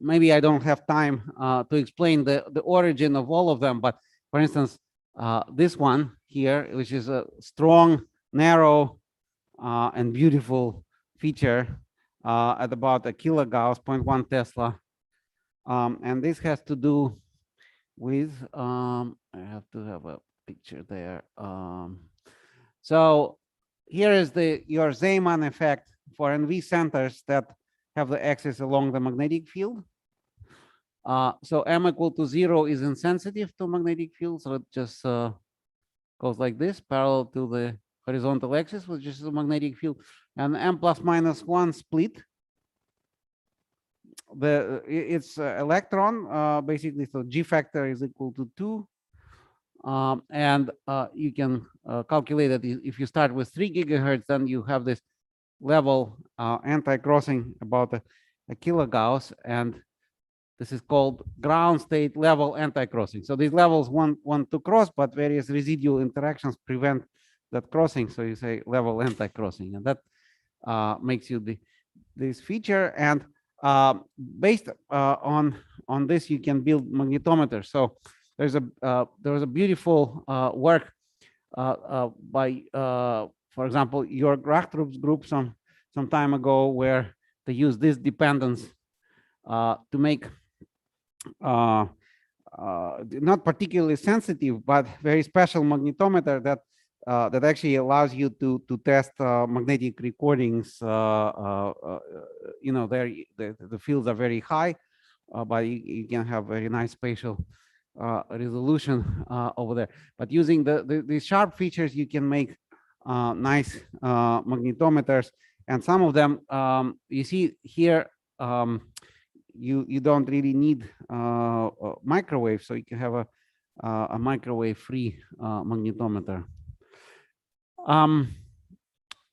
Maybe I don't have time to explain the origin of all of them, but for instance, this one here, which is a strong, narrow, and beautiful feature at about a kilogauss, 0.1 Tesla. And this has to do with, I have to have a picture there. So here is your Zeeman effect for NV centers that have the axis along the magnetic field. So m equal to 0 is insensitive to magnetic field, so it just goes like this, parallel to the horizontal axis, which is the magnetic field, and m plus minus 1 split. It's electron basically, so G factor is equal to 2. And you can calculate that if you start with 3 gigahertz, then you have this level anti-crossing about a kilogauss, and this is called ground state level anti-crossing. So these levels want to cross, but various residual interactions prevent that crossing. So you say level anti-crossing, and that makes you this feature. And based on this, you can build magnetometers. So there was a beautiful work by, for example, Jörg Rachtrup's group some time ago, where they used this dependence to make not particularly sensitive, but very special magnetometer that that actually allows you to test magnetic recordings. You know, the fields are very high, but you can have very nice spatial resolution over there. But using the sharp features, you can make nice magnetometers, and some of them you see here. You don't really need microwave, so you can have a microwave-free magnetometer.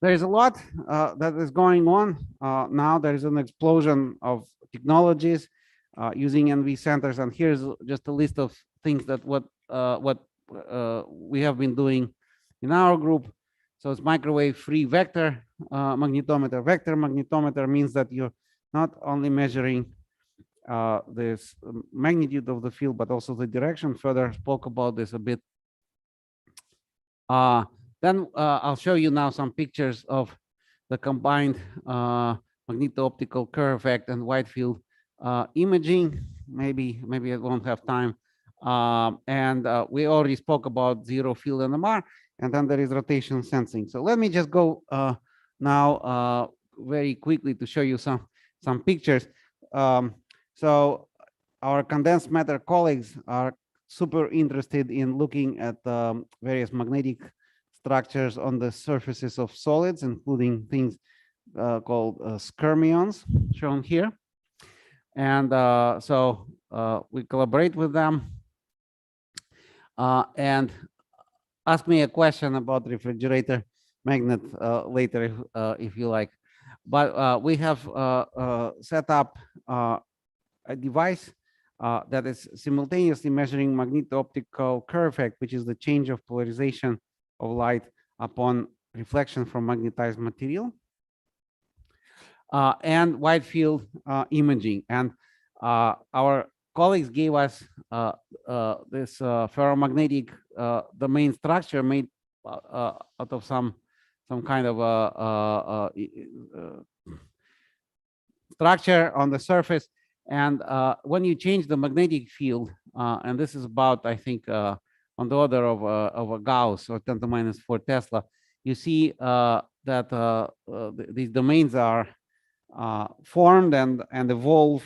There is a lot that is going on now. There is an explosion of technologies using NV centers, and here's just a list of things that what we have been doing in our group. So it's microwave-free vector magnetometer. Vector magnetometer means that you're not only measuring this magnitude of the field, but also the direction. Further spoke about this a bit. Then I'll show you now some pictures of the combined magneto-optical Kerr effect and wide field imaging. Maybe I won't have time. And we already spoke about zero field NMR, and then there is rotation sensing. So let me just go now very quickly to show you some pictures. So our condensed matter colleagues are super interested in looking at various magnetic structures on the surfaces of solids, including things called skyrmions, shown here. And so we collaborate with them and ask me a question about refrigerator magnet later if you like. But we have set up a device that is simultaneously measuring magneto-optical Kerr effect, which is the change of polarization of light upon reflection from magnetized material, and wide field imaging. And our colleagues gave us this ferromagnetic domain structure made out of some kind of structure on the surface. And when you change the magnetic field, and this is about, I think, on the order of a Gauss or 10 to minus 4 Tesla, you see that these domains are formed and evolve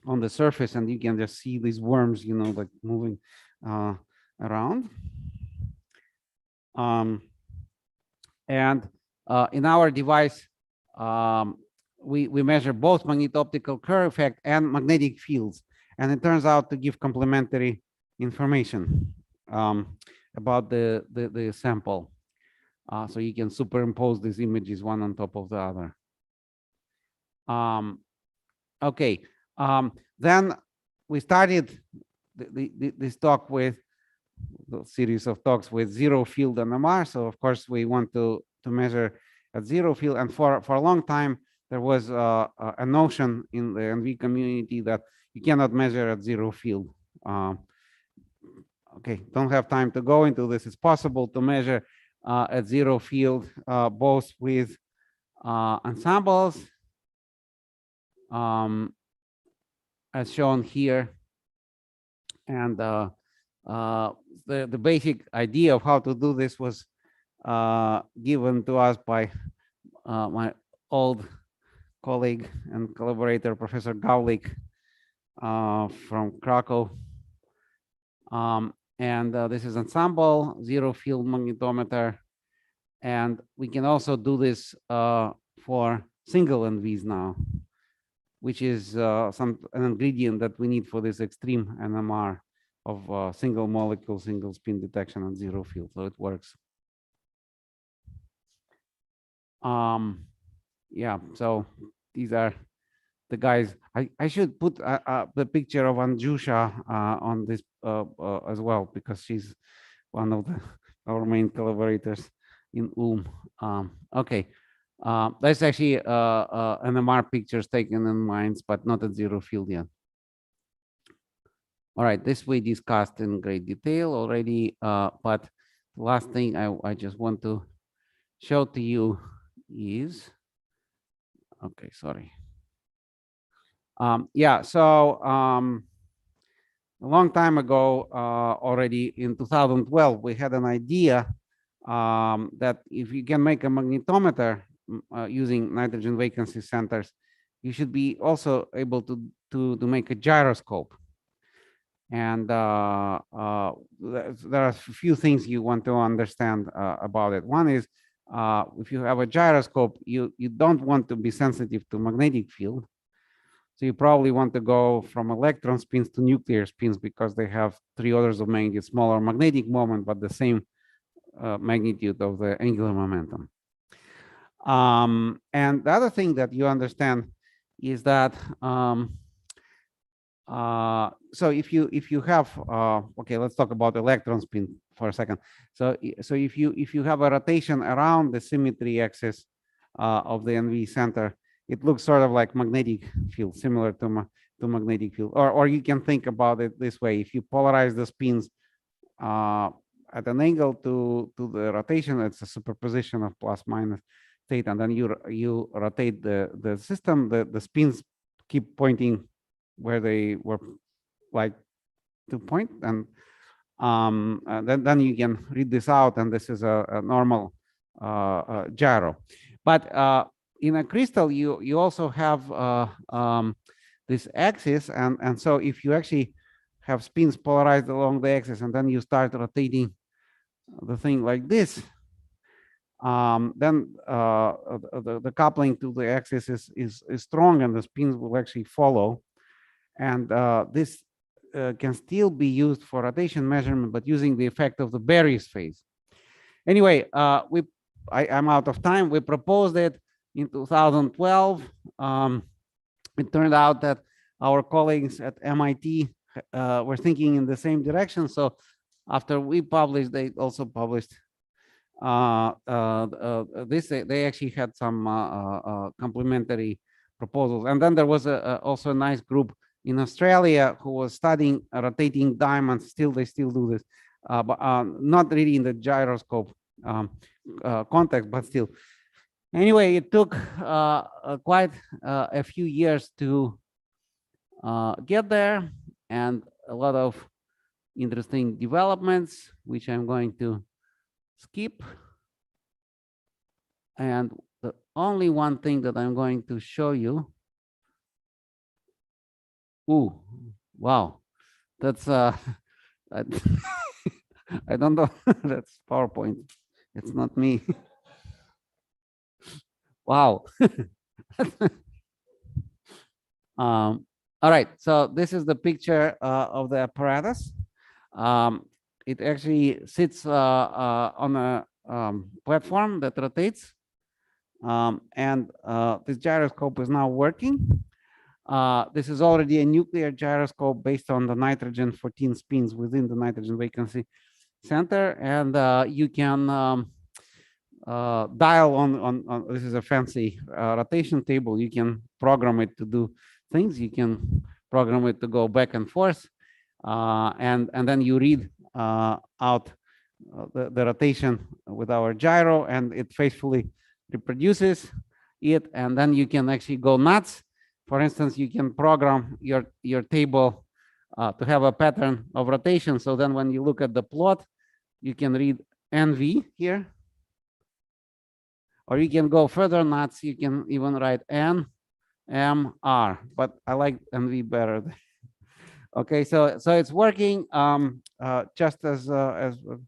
on the surface, and you can just see these worms, you know, like moving around. And in our device, we measure both magneto-optical Kerr effect and magnetic fields, and it turns out to give complementary information about the sample. So you can superimpose these images one on top of the other. Okay, then we started this talk with the series of talks with zero field NMR. So of course we want to measure at zero field, and for a long time there was a notion in the NV community that you cannot measure at zero field. Okay, don't have time to go into this. It's possible to measure at zero field both with ensembles, as shown here, and the basic idea of how to do this was given to us by my old colleague and collaborator, Professor Gaulik from Krakow. And this is ensemble zero field magnetometer, and we can also do this for single NVs now, which is an ingredient that we need for this extreme NMR of single molecule, single spin detection on zero field. So it works. Yeah, so these are the guys. I should put the picture of Anjusha on this as well, because she's one of our main collaborators in Okay, that's actually NMR pictures taken in mines, but not at zero field yet. All right, this we discussed in great detail already, but the last thing I just want to show to you is, okay, sorry. Yeah, so a long time ago, already in 2012, we had an idea that if you can make a magnetometer using nitrogen vacancy centers, you should be also able to make a gyroscope. And there are a few things you want to understand about it. One is if you have a gyroscope, you don't want to be sensitive to magnetic field. So you probably want to go from electron spins to nuclear spins because they have 3 orders of magnitude smaller magnetic moment, but the same magnitude of the angular momentum. And the other thing that you understand is that so if you have okay, let's talk about electron spin for a second. So if you have a rotation around the symmetry axis of the NV center, it looks sort of like magnetic field, similar to magnetic field. Or you can think about it this way: if you polarize the spins at an angle to the rotation, it's a superposition of plus minus theta, and then you rotate the system. The spins keep pointing where they were like to point, and then you can read this out, and this is a normal gyro. But in a crystal, you also have this axis, and so if you actually have spins polarized along the axis, and then you start rotating the thing like this, then the coupling to the axis is strong, and the spins will actually follow. And this can still be used for rotation measurement, but using the effect of the Barry's phase. Anyway, I'm out of time. We proposed it in 2012. It turned out that our colleagues at MIT were thinking in the same direction. So after we published, they also published this. They actually had some complementary proposals. And then there was also a nice group in Australia who was studying rotating diamonds. They still do this, but not really in the gyroscope context, but still. Anyway, it took quite a few years to get there, and a lot of interesting developments, which I'm going to skip. And the only one thing that I'm going to show you. Ooh, wow, that's I don't know. That's PowerPoint. It's not me. Wow. All right, so this is the picture of the apparatus. It actually sits on a platform that rotates, and this gyroscope is now working. This is already a nuclear gyroscope based on the nitrogen 14 spins within the nitrogen vacancy center, and you can dial on this is a fancy rotation table. You can program it to do things. You can program it to go back and forth, and then you read out the rotation with our gyro, and it faithfully reproduces it, and then you can actually go nuts. For instance, you can program your table to have a pattern of rotation. So then when you look at the plot, you can read NV here. Or you can go further nuts. You can even write N, M, R, but I like NV better. Okay, so it's working just as the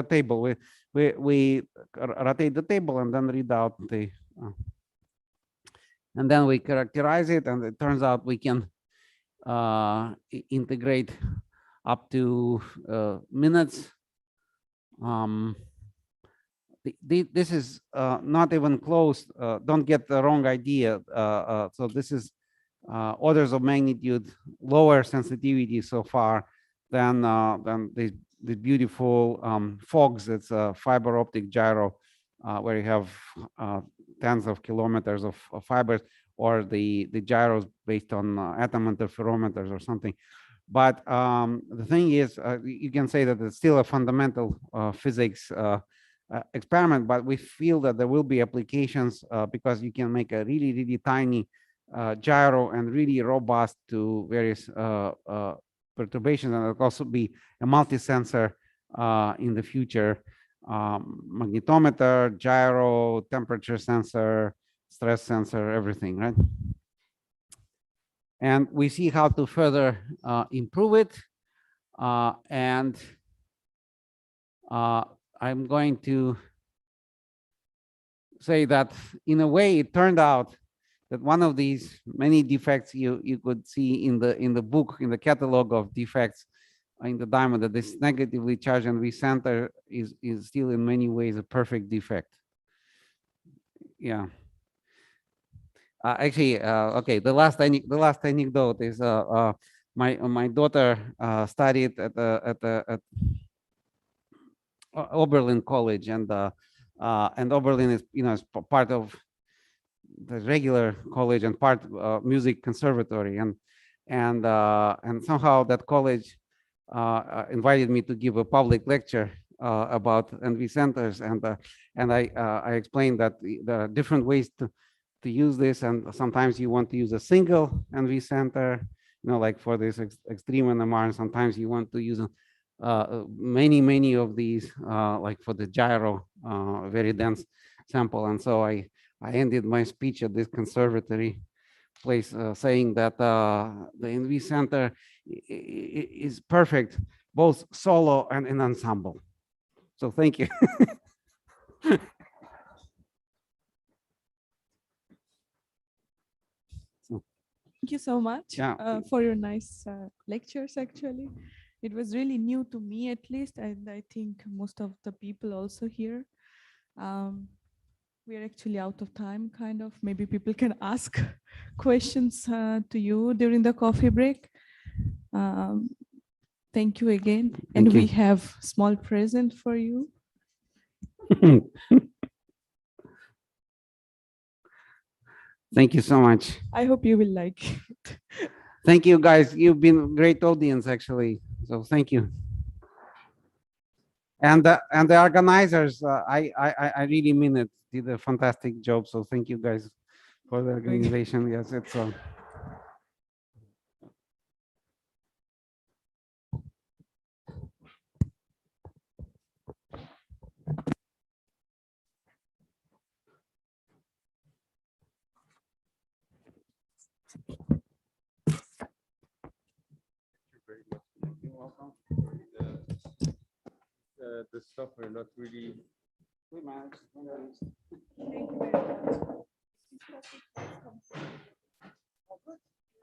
table. We rotate the table and then read out the, and then we characterize it, and it turns out we can integrate up to minutes. This is not even close. Don't get the wrong idea. So this is orders of magnitude lower sensitivity so far than the beautiful fogs. It's a fiber optic gyro where you have tens of kilometers of fibers, or the gyros based on atom interferometers or something. But the thing is, you can say that it's still a fundamental physics experiment, but we feel that there will be applications because you can make a really tiny gyro and really robust to various perturbations, and it'll also be a multi-sensor in the future. Magnetometer, gyro, temperature sensor, stress sensor, everything, right? And we see how to further improve it. And I'm going to say that in a way it turned out that one of these many defects you could see in the book, in the catalog of defects in the diamond, that this negatively charged NV center is still in many ways a perfect defect. Yeah. Actually, okay. The last anecdote is my daughter studied at Oberlin College, and Oberlin is, you know, is part of the regular college and part music conservatory, and somehow that college invited me to give a public lecture about NV centers, and I explained that there are different ways to use this, and sometimes you want to use a single NV center, you know, like for this extreme NMR, and sometimes you want to use many of these, like for the gyro, very dense sample. And so I ended my speech at this conservatory place saying that the NV center is perfect, both solo and in ensemble. So thank you. Thank you so much for your nice lectures. Actually, it was really new to me, at least, and I think most of the people also here. We are actually out of time, kind of. Maybe people can ask questions to you during the coffee break. Thank you again. And we have small present for you. Thank you so much. I hope you will like it. Thank you, guys. You've been a great audience, actually. So thank you. And the organizers, I really mean it, did a fantastic job. So thank you, guys, for the organization. Yes, it's the software not really. we managed. Thank you very much.